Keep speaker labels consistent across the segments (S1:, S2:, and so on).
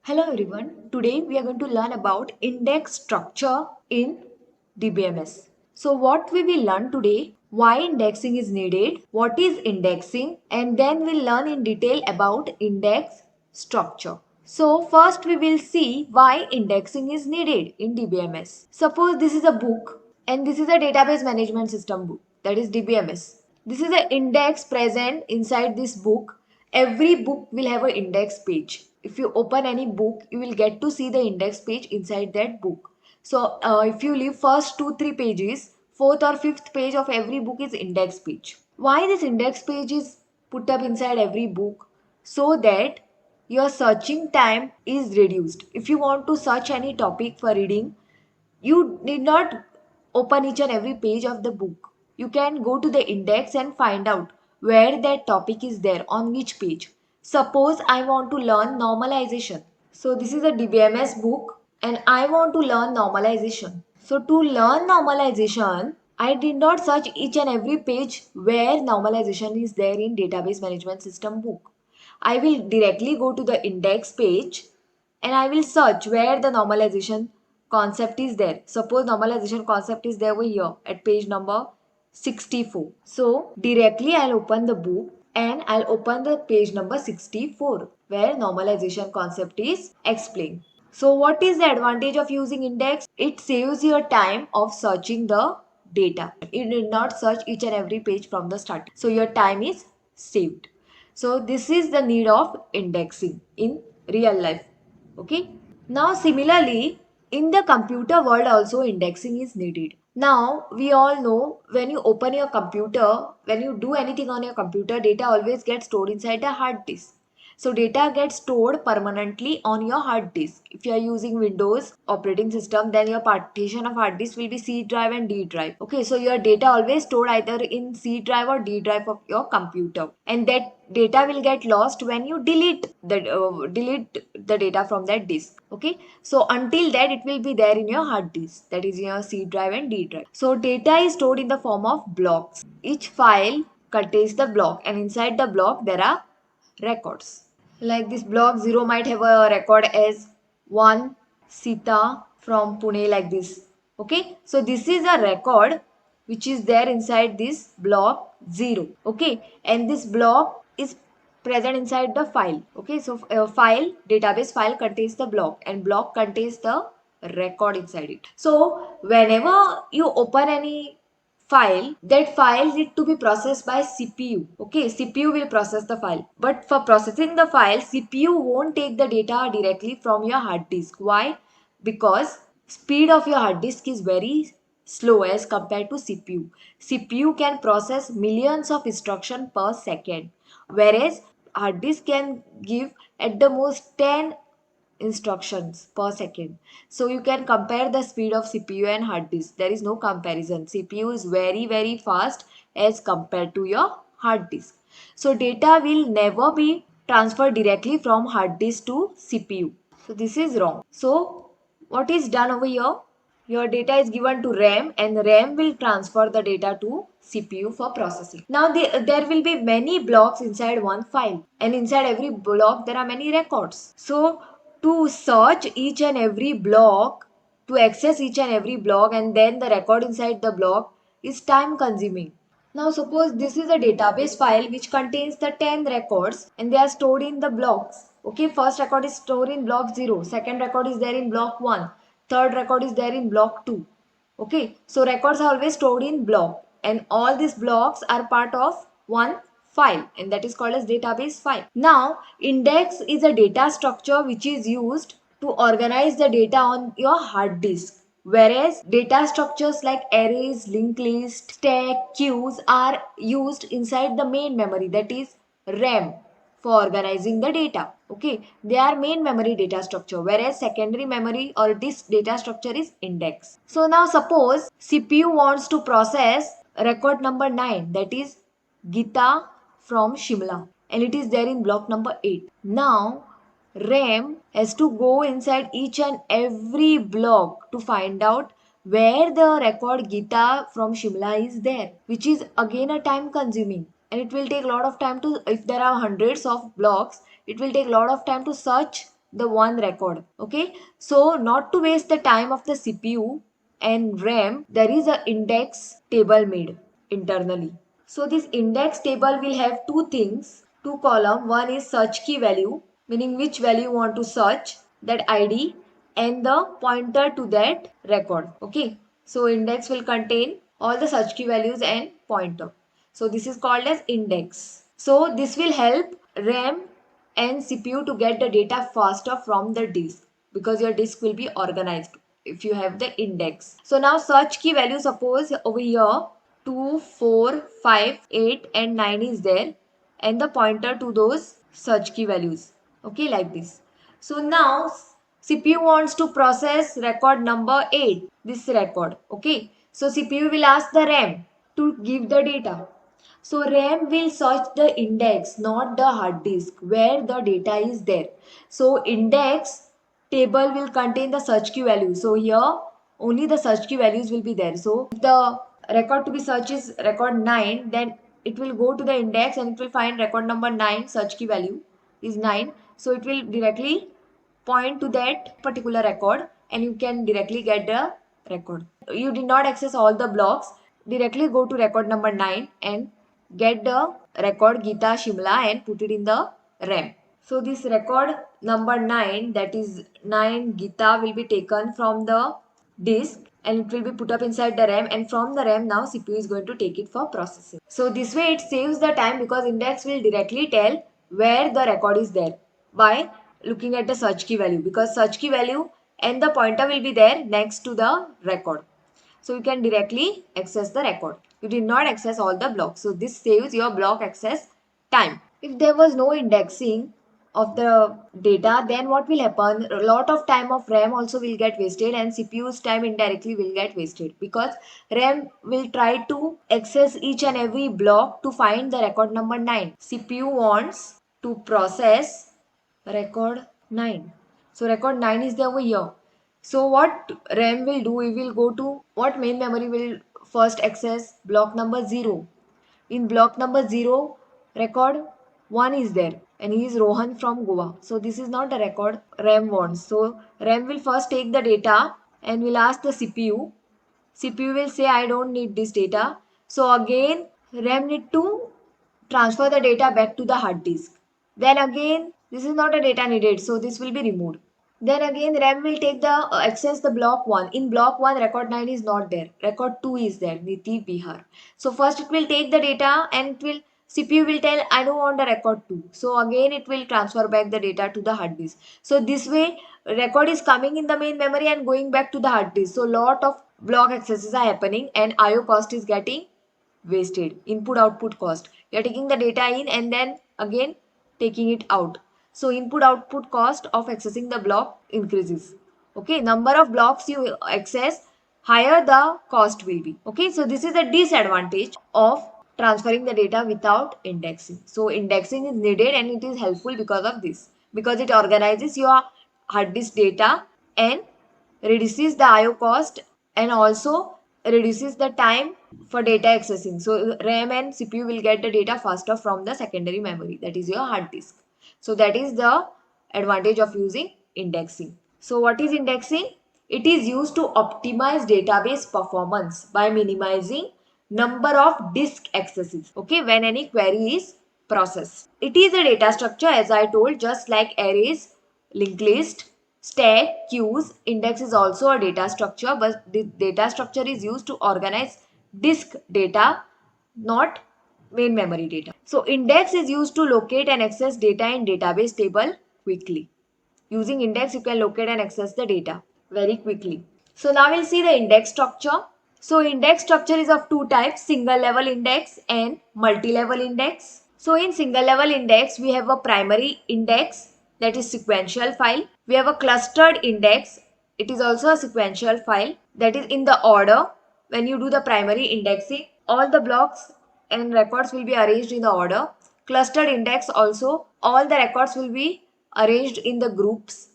S1: Hello everyone. Today we are going to learn about index structure in DBMS. So what we will learn today, why indexing is needed, what is indexing, and then we'll learn in detail about index structure. So first we will see why indexing is needed in DBMS. Suppose this is a book and this is a database management system book, that is DBMS. This is an index present inside this book. Every book will have an index page. If you open any book, you will get to see the index page inside that book. So if you leave first 2-3 pages, fourth or fifth page of every book is index page. Why this index page is put up inside every book? So that your searching time is reduced. If you want to search any topic for reading, you need not open each and every page of the book. You can go to the index and find out where that topic is there, on which page. Suppose I want to learn normalization. So this is a DBMS book and I want to learn normalization. So to learn normalization, I did not search each and every page where normalization is there in database management system book. I will directly go to the index page and I will search where the normalization concept is there. Suppose normalization concept is there over here at page number 64. So directly I'll open the book and I'll open the page number 64 where normalization concept is explained. So what is the advantage of using index? It saves your time of searching the data. You need not search each and every page from the start. So your time is saved. So this is the need of indexing in real life. Okay. Now similarly, in the computer world also indexing is needed. Now we all know when you open your computer, when you do anything on your computer, data always gets stored inside a hard disk. So data gets stored permanently on your hard disk. If you are using Windows operating system, then your partition of hard disk will be C drive and D drive. Okay, so your data always stored either in C drive or D drive of your computer, and that data will get lost when you delete the data from that disk. Okay, so until that it will be there in your hard disk, that is in your C drive and D drive. So data is stored in the form of blocks. Each file contains the block, and inside the block there are records. Like this block 0 might have a record as 1 Sita from Pune, like this. Okay, so this is a record which is there inside this block 0. Okay, and this block is present inside the file. Okay, so file, database file contains the block and block contains the record inside it. So whenever you open any file, that file need to be processed by CPU. Okay, CPU will process the file. But for processing the file, CPU won't take the data directly from your hard disk. Why? Because speed of your hard disk is very slow as compared to CPU. CPU can process millions of instructions per second, whereas hard disk can give at the most 10 instructions per second. So you can compare the speed of CPU and hard disk. There is no comparison. CPU is very fast as compared to your hard disk. So data will never be transferred directly from hard disk to CPU. So this is wrong. So what is done over here? Your data is given to RAM and RAM will transfer the data to CPU for processing. Now there will be many blocks inside one file, and inside every block there are many records. So to search each and every block, to access each and every block and then the record inside the block is time consuming. Now suppose this is a database file which contains the 10 records and they are stored in the blocks. Okay, first record is stored in block 0, second record is there in block 1, third record is there in block 2. Okay, so records are always stored in block and all these blocks are part of one file, and that is called as database file. Now index is a data structure which is used to organize the data on your hard disk. Whereas data structures like arrays, linked list, stack, queues are used inside the main memory, that is RAM, for organizing the data. Okay, they are main memory data structure, whereas secondary memory or disk data structure is index. So now suppose CPU wants to process record number 9, that is Gita from Shimla, and it is there in block number 8. Now RAM has to go inside each and every block to find out where the record Gita from Shimla is there, which is again a time consuming, and it will take a lot of time to, if there are hundreds of blocks, it will take a lot of time to search the one record. Okay, so not to waste the time of the CPU and RAM, there is a index table made internally. So this index table will have two things, two column. One is search key value, meaning which value you want to search, that ID, and the pointer to that record. Okay, so index will contain all the search key values and pointer. So this is called as index. So this will help RAM and CPU to get the data faster from the disk, because your disk will be organized if you have the index. So now search key value, suppose over here 2, 4, 5, 8 and 9 is there, and the pointer to those search key values. Okay, like this. So now CPU wants to process record number 8, this record. Okay, so CPU will ask the RAM to give the data. So RAM will search the index, not the hard disk where the data is there. So index table will contain the search key value. So here only the search key values will be there. So if the record to be searched is record 9, then it will go to the index and it will find record number 9, search key value is 9. So it will directly point to that particular record and you can directly get the record. You did not access all the blocks, directly go to record number 9 and get the record Geeta Shimla and put it in the RAM. So this record number 9, that is 9 Geeta, will be taken from the disk and it will be put up inside the RAM, and from the RAM now CPU is going to take it for processing. So this way it saves the time, because index will directly tell where the record is there by looking at the search key value, because search key value and the pointer will be there next to the record. So you can directly access the record. You did not access all the blocks. So this saves your block access time. If there was no indexing of the data, then what will happen? A lot of time of RAM also will get wasted and CPU's time indirectly will get wasted, because RAM will try to access each and every block to find the record number 9. CPU wants to process record 9. So record 9 is there over here. So what RAM will do, it will go to what main memory will first access? Block number 0. In block number 0, record 1 is there and he is Rohan from Goa. So this is not the record RAM wants. So RAM will first take the data and will ask the CPU. CPU will say I don't need this data. So again RAM need to transfer the data back to the hard disk. Then again this is not a data needed, so this will be removed. Then again RAM will take the access the block 1. In block 1 record 9 is not there. Record 2 is there, Niti Bihar. So first it will take the data and it will CPU will tell I don't want the record 2. So again it will transfer back the data to the hard disk. So this way record is coming in the main memory and going back to the hard disk. So lot of block accesses are happening and IO cost is getting wasted. Input output cost. You are taking the data in and then again taking it out. So input output cost of accessing the block increases. Okay, number of blocks you access, higher the cost will be. Okay, so this is a disadvantage of transferring the data without indexing. So indexing is needed and it is helpful because of this. Because it organizes your hard disk data and reduces the IO cost and also reduces the time for data accessing. So RAM and CPU will get the data faster from the secondary memory, that is your hard disk. So that is the advantage of using indexing. So what is indexing? It is used to optimize database performance by minimizing number of disk accesses, okay, when any query is processed. It is a data structure, as I told, just like arrays, linked list, stack, queues. Index is also a data structure, but the data structure is used to organize disk data, not main memory data. So index is used to locate and access data in database table quickly. Using index, you can locate and access the data very quickly. So now we'll see the index structure. So index structure is of two types, single level index and multi-level index. So in single level index, we have a primary index, that is sequential file. We have a clustered index. It is also a sequential file, that is in the order. When you do the primary indexing, all the blocks and records will be arranged in the order. Clustered index also, all the records will be arranged in the groups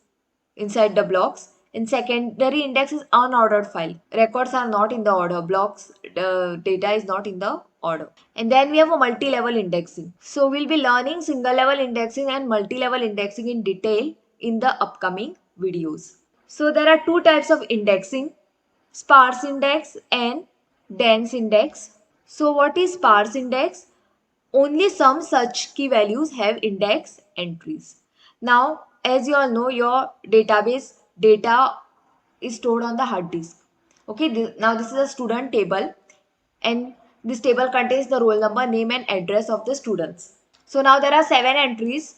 S1: inside the blocks. In secondary index is unordered file. Records are not in the order. Blocks, data is not in the order. And then we have a multi-level indexing. So we'll be learning single level indexing and multi-level indexing in detail in the upcoming videos. So there are two types of indexing, sparse index and dense index. So what is sparse index? Only some such key values have index entries. Now, as you all know, your database data is stored on the hard disk. Okay, now this is a student table, and this table contains the roll number, name and address of the students. So now there are 7 entries,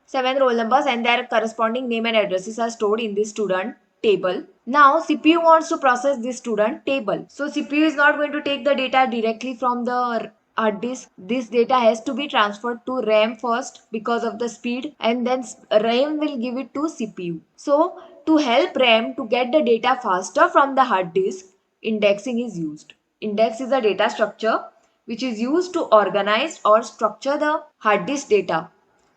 S1: 7 roll numbers and their corresponding name and addresses are stored in this student table. Now CPU wants to process this student table. So CPU is not going to take the data directly from the hard disk. This data has to be transferred to RAM first because of the speed, and then RAM will give it to CPU. So to help RAM to get the data faster from the hard disk, indexing is used. Index is a data structure which is used to organize or structure the hard disk data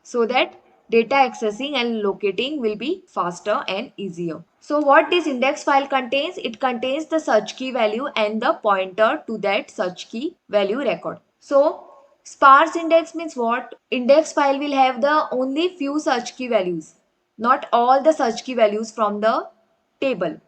S1: so that data accessing and locating will be faster and easier. So what this index file contains? It contains the search key value and the pointer to that search key value record. So sparse index means what? Index file will have the only few search key values, not all the search key values from the table.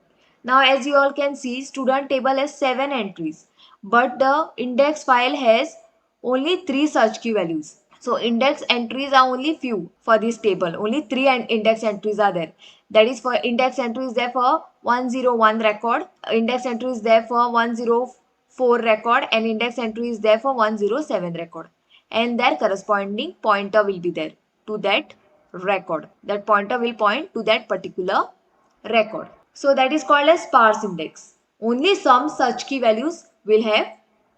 S1: Now as you all can see, student table has 7 entries, but the index file has only 3 search key values. So index entries are only few for this table. Only 3 index entries are there. That is, for index entry is there for 101 record, index entry is there for 104 record, and index entry is there for 107 record. And their corresponding pointer will be there to that record. That pointer will point to that particular record. So that is called as sparse index. Only some such key values will have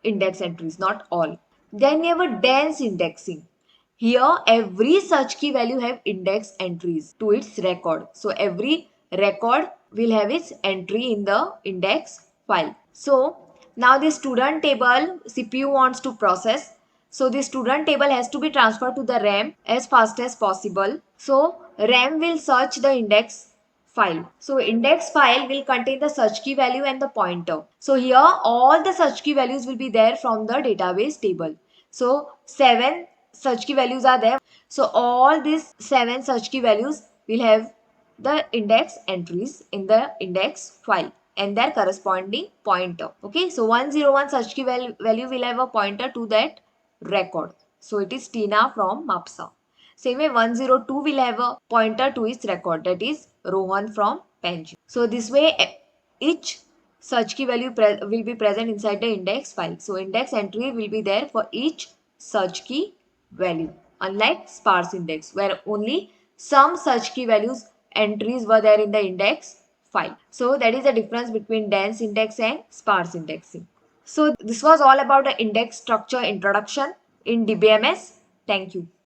S1: index entries, not all. Then we have a dense indexing. Here every such key value have index entries to its record. So every record will have its entry in the index file. So now the student table CPU wants to process. So the student table has to be transferred to the RAM as fast as possible. So RAM will search the index file. So index file will contain the search key value and the pointer. So here all the search key values will be there from the database table. So 7 search key values are there. So all these 7 search key values will have the index entries in the index file and their corresponding pointer. Okay, so 101 search key value will have a pointer to that record. So it is Tina from MAPSA. Same way 102 will have a pointer to its record, that is Rohan from Panjim. So this way each search key value will be present inside the index file. So index entry will be there for each search key value, unlike sparse index where only some search key values entries were there in the index file. So that is the difference between dense index and sparse indexing. So this was all about the index structure introduction in DBMS. Thank you.